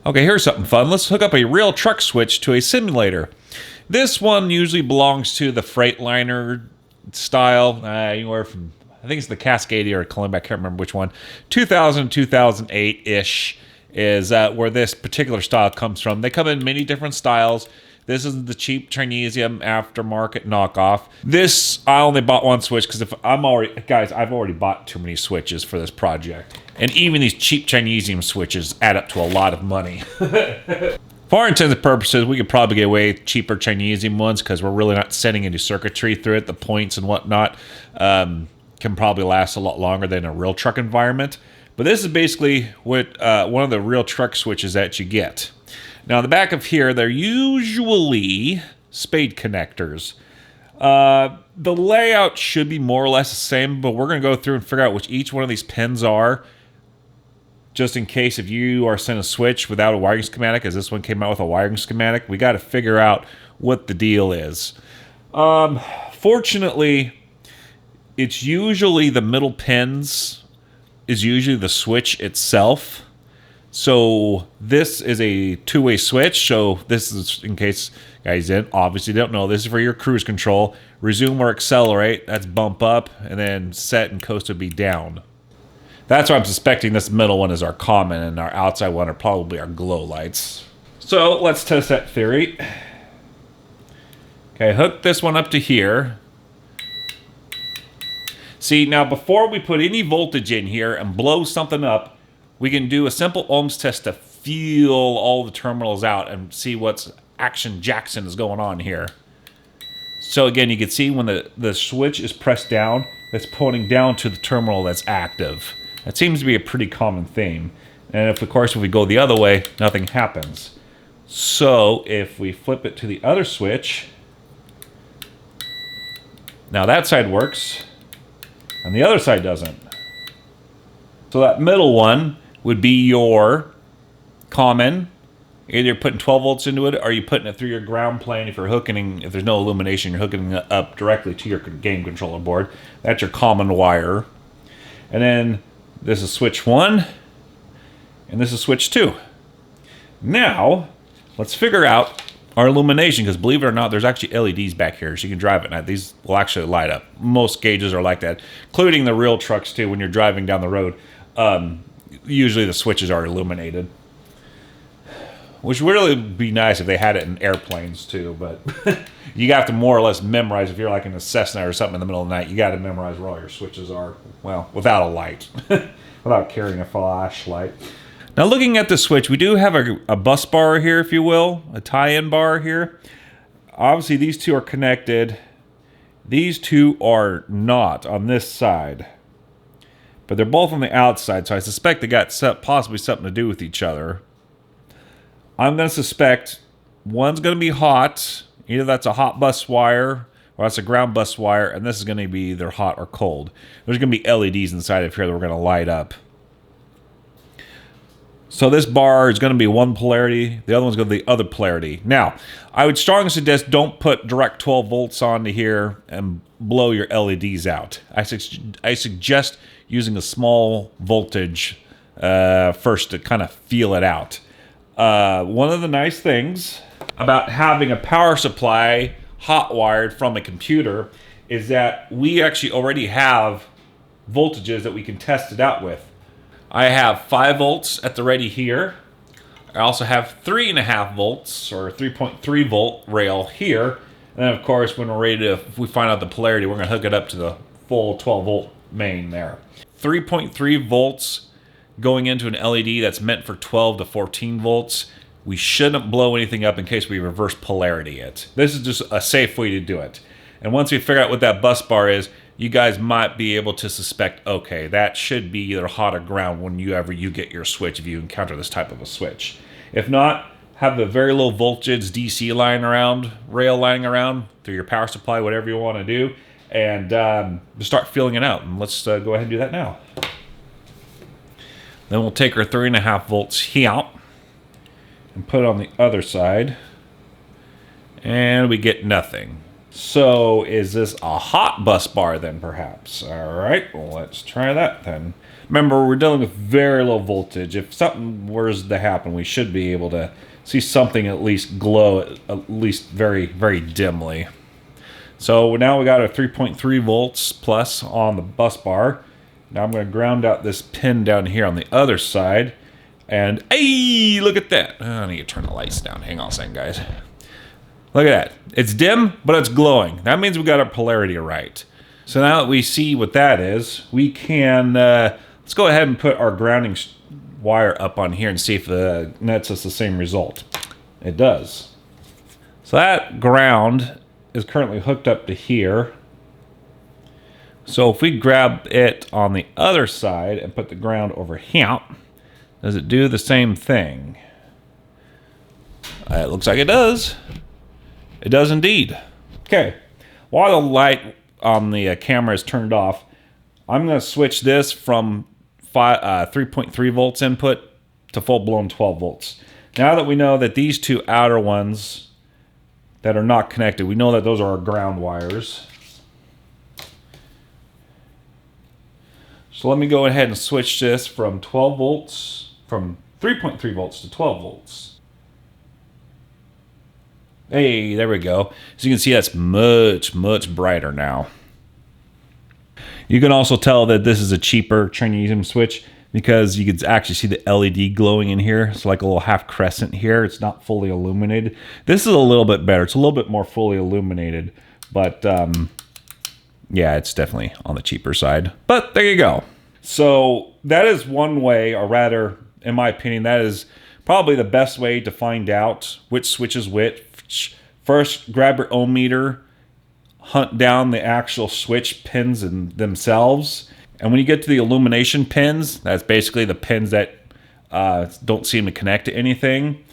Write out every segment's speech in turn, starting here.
Okay, here's something fun. Let's hook up a real truck switch to a simulator. This one usually belongs to the Freightliner Style, anywhere from, I think it's the Cascadia or Columbia, I can't remember which one. 2000, 2008-ish is where this particular style comes from. They come in many different styles. This is the cheap Chinesium aftermarket knockoff. This, I only bought one switch because if I'm already, guys, I've already bought too many switches for this project. And even these cheap Chinesium switches add up to a lot of money. For all intents and purposes, we could probably get away with cheaper Chinesium ones because we're really not sending any circuitry through it. The points and whatnot can probably last a lot longer than a real truck environment. But this is basically what one of the real truck switches that you get. Now, on the back of here, they're usually spade connectors. The layout should be more or less the same, but we're going to go through and figure out which each one of these pins are, just in case if you are sent a switch without a wiring schematic, as this one came out with a wiring schematic, we got to figure out what the deal is. Fortunately, it's usually the middle pins is usually the switch itself. So this is a two-way switch. So this is, in case guys didn't, obviously don't know, this is for your cruise control. Resume or accelerate, that's bump up, and then set and coast would be down. That's why I'm suspecting this middle one is our common, and our outside one are probably our glow lights. So let's test that theory. Okay, hook this one up to here. See, now before we put any voltage in here and blow something up, we can do a simple ohms test to feel all the terminals out and see what's action Jackson is going on here. So again, you can see when the switch is pressed down, it's pointing down to the terminal that's active. That seems to be a pretty common theme. And of course, if we go the other way, nothing happens. So if we flip it to the other switch, now that side works, and the other side doesn't. So that middle one would be your common. Either you're putting 12 volts into it, or you're putting it through your ground plane. If you're hooking, if there's no illumination, you're hooking it up directly to your game controller board. That's your common wire. And then this is switch 1, and this is switch 2. Now, let's figure out our illumination, because believe it or not, there's actually LEDs back here, so you can drive at night. These will actually light up. Most gauges are like that, including the real trucks too. When you're driving down the road, usually the switches are illuminated, which would really be nice if they had it in airplanes too, but you have to more or less memorize. If you're like in a Cessna or something in the middle of the night, you got to memorize where all your switches are, well, without a light, without carrying a flashlight. Now, looking at the switch, we do have a bus bar here, if you will, a tie-in bar here. Obviously, these two are connected. These two are not on this side, but they're both on the outside, so I suspect they got possibly something to do with each other. I'm going to suspect one's going to be hot. Either that's a hot bus wire or that's a ground bus wire, and this is going to be either hot or cold. There's going to be LEDs inside of here that we're going to light up. So this bar is going to be one polarity. The other one's going to be the other polarity. Now, I would strongly suggest don't put direct 12 volts onto here and blow your LEDs out. I suggest using a small voltage first to kind of feel it out. One of the nice things about having a power supply hot wired from a computer is that we actually already have voltages that we can test it out with. I have 5 volts at the ready here. I also have 3.5 volts or 3.3 volt rail here. And then of course, when we're ready to, if we find out the polarity, we're going to hook it up to the full 12 volt main there. 3.3 volts going into an LED that's meant for 12 to 14 volts. We shouldn't blow anything up in case we reverse polarity it. This is just a safe way to do it. And once we figure out what that bus bar is, you guys might be able to suspect, okay, that should be either hot or ground whenever you get your switch if you encounter this type of a switch. If not, have the very low voltage DC line around, rail lining around through your power supply, whatever you want to do, and just start feeling it out. And let's go ahead and do that now. Then we'll take our 3.5 volts here and put it on the other side, and we get nothing. So is this a hot bus bar then, perhaps? All right, well, let's try that then. Remember, we're dealing with very low voltage. If something was to happen, we should be able to see something at least glow, at least very, very dimly. So now we got our 3.3 volts plus on the bus bar. Now I'm going to ground out this pin down here on the other side. And, hey, look at that. Oh, I need to turn the lights down. Hang on a second, guys. Look at that. It's dim, but it's glowing. That means we got our polarity right. So now that we see what that is, we can, let's go ahead and put our grounding wire up on here and see if it nets us the same result. It does. So that ground is currently hooked up to here. So if we grab it on the other side and put the ground over here, does it do the same thing? It looks like it does. It does indeed. Okay, while the light on the camera is turned off, I'm going to switch this from 3.3 volts input to full-blown 12 volts. Now that we know that these two outer ones that are not connected, we know that those are our ground wires. So let me go ahead and switch this from 12 volts, from 3.3 volts to 12 volts. Hey, there we go. So you can see that's much, much brighter now. You can also tell that this is a cheaper trinium switch because you can actually see the LED glowing in here. It's like a little half crescent here. It's not fully illuminated. This is a little bit better. It's a little bit more fully illuminated, but yeah, it's definitely on the cheaper side. But there you go. So that is one way, or rather, in my opinion, that is probably the best way to find out which switch is which. First, grab your ohm meter, hunt down the actual switch pins in themselves. And when you get to the illumination pins, that's basically the pins that don't seem to connect to anything.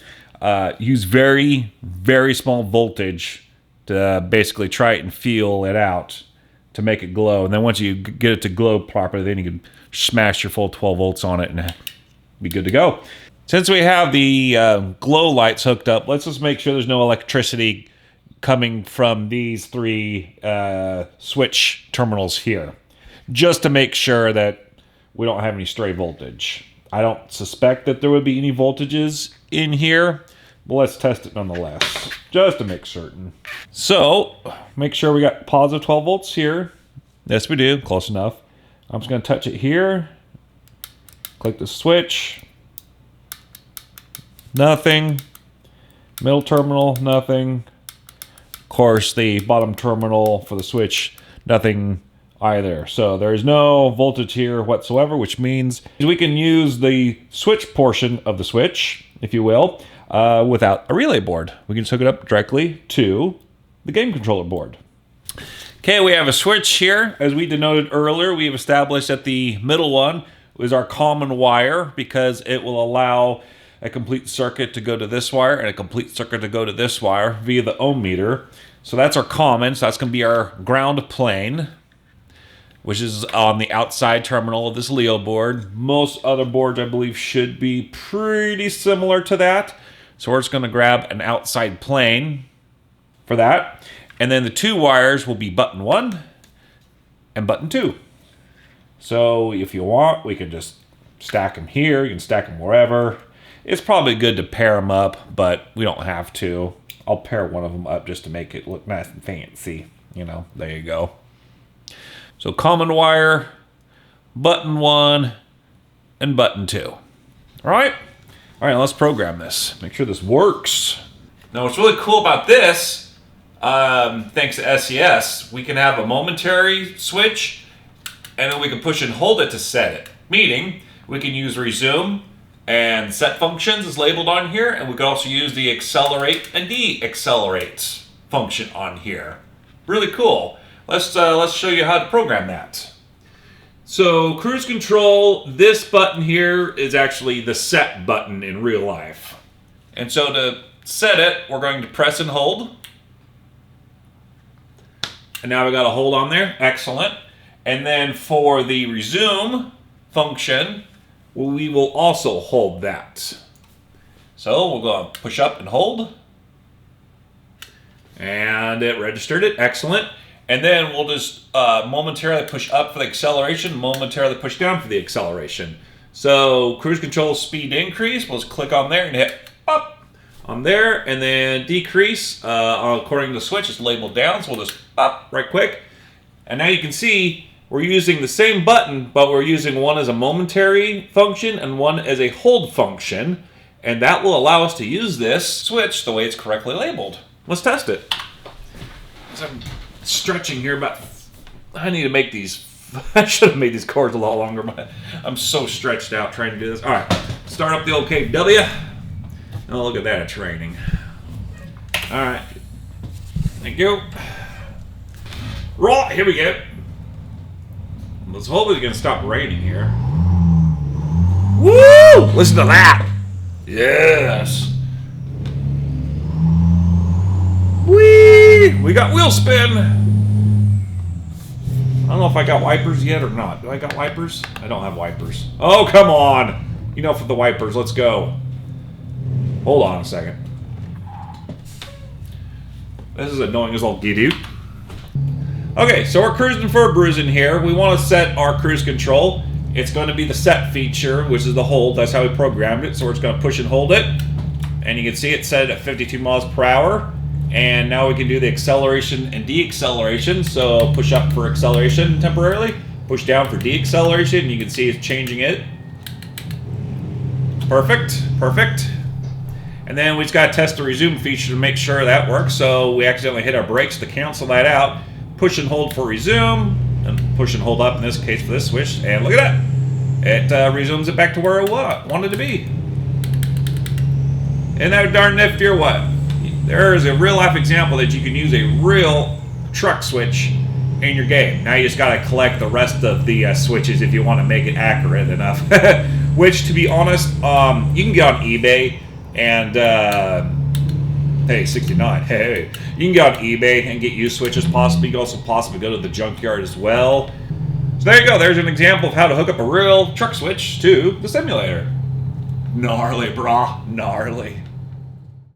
Use very, very small voltage to basically try it and feel it out to make it glow. And then once you get it to glow properly, then you can smash your full 12 volts on it and be good to go. Since we have the glow lights hooked up, let's just make sure there's no electricity coming from these three switch terminals here, just to make sure that we don't have any stray voltage. I don't suspect that there would be any voltages in here, but let's test it nonetheless, just to make certain. So, make sure we got positive 12 volts here. Yes, we do. Close enough. I'm just going to touch it here. Click the switch. Nothing. Middle terminal, nothing. Of course, the bottom terminal for the switch, nothing either. So there's no voltage here whatsoever, which means we can use the switch portion of the switch, if you will, without a relay board. We can just hook it up directly to the game controller board. Okay, we have a switch here. As we denoted earlier, we have established that the middle one is our common wire because it will allow a complete circuit to go to this wire and a complete circuit to go to this wire via the ohm meter. So that's our common, so that's going to be our ground plane, which is on the outside terminal of this Leo board. Most other boards, I believe, should be pretty similar to that. So we're just going to grab an outside plane for that. And then the two wires will be button 1 and button 2. So if you want, we can just stack them here. You can stack them wherever. It's probably good to pair them up, but we don't have to. I'll pair one of them up just to make it look nice and fancy. You know, there you go. So common wire, button 1, and button 2. All right? All right, let's program this. Make sure this works. Now, what's really cool about this, thanks to SES, we can have a momentary switch, and then we can push and hold it to set it. Meaning, we can use resume and set functions is labeled on here, and we could also use the accelerate and de-accelerate function on here. Really cool. Let's show you how to program that. So cruise control, this button here is actually the set button in real life. And so to set it, we're going to press and hold. And now we got a hold on there. Excellent. And then for the resume function, we will also hold that. So we'll go push up and hold. And it registered it. Excellent. And then we'll just momentarily push up for the acceleration, momentarily push down for the acceleration. So cruise control speed increase, we'll just click on there and hit up on there, and then decrease according to the switch, it's labeled down, so we'll just up right quick. And now you can see we're using the same button, but we're using one as a momentary function and one as a hold function. And that will allow us to use this switch the way it's correctly labeled. Let's test it. So I'm stretching here, but I need to make these. I should have made these cords a lot longer, but I'm so stretched out trying to do this. All right, start up the old KW. Oh, look at that, it's raining. All right, thank you. Right, here we go. Let's hope it's gonna stop raining here. Woo! Listen to that. Yes. Whee! We got wheel spin. I don't know if I got wipers yet or not. Do I got wipers? I don't have wipers. Oh, come on. Enough with the wipers. Let's go. Hold on a second. This is annoying as all get-out. Okay, so we're cruising for a bruising here. We want to set our cruise control. It's going to be the set feature, which is the hold. That's how we programmed it. So we're just going to push and hold it. And you can see it set at 52 miles per hour. And now we can do the acceleration and deacceleration. So push up for acceleration temporarily. Push down for deacceleration. And you can see it's changing it. Perfect. Perfect. And then we just got to test the resume feature to make sure that works. So we accidentally hit our brakes to cancel that out. Push and hold for resume, and push and hold up in this case for this switch, and look at that. It resumes it back to where it wanted to be. Isn't that darn nifty or what? There is a real life example that you can use a real truck switch in your game. Now you just got to collect the rest of the switches if you want to make it accurate enough. Which, to be honest, you can get on eBay and... Hey, 69. Hey, you can go on eBay and get used switches possibly. You can also possibly go to the junkyard as well. So there you go. There's an example of how to hook up a real truck switch to the simulator. Gnarly, brah. Gnarly.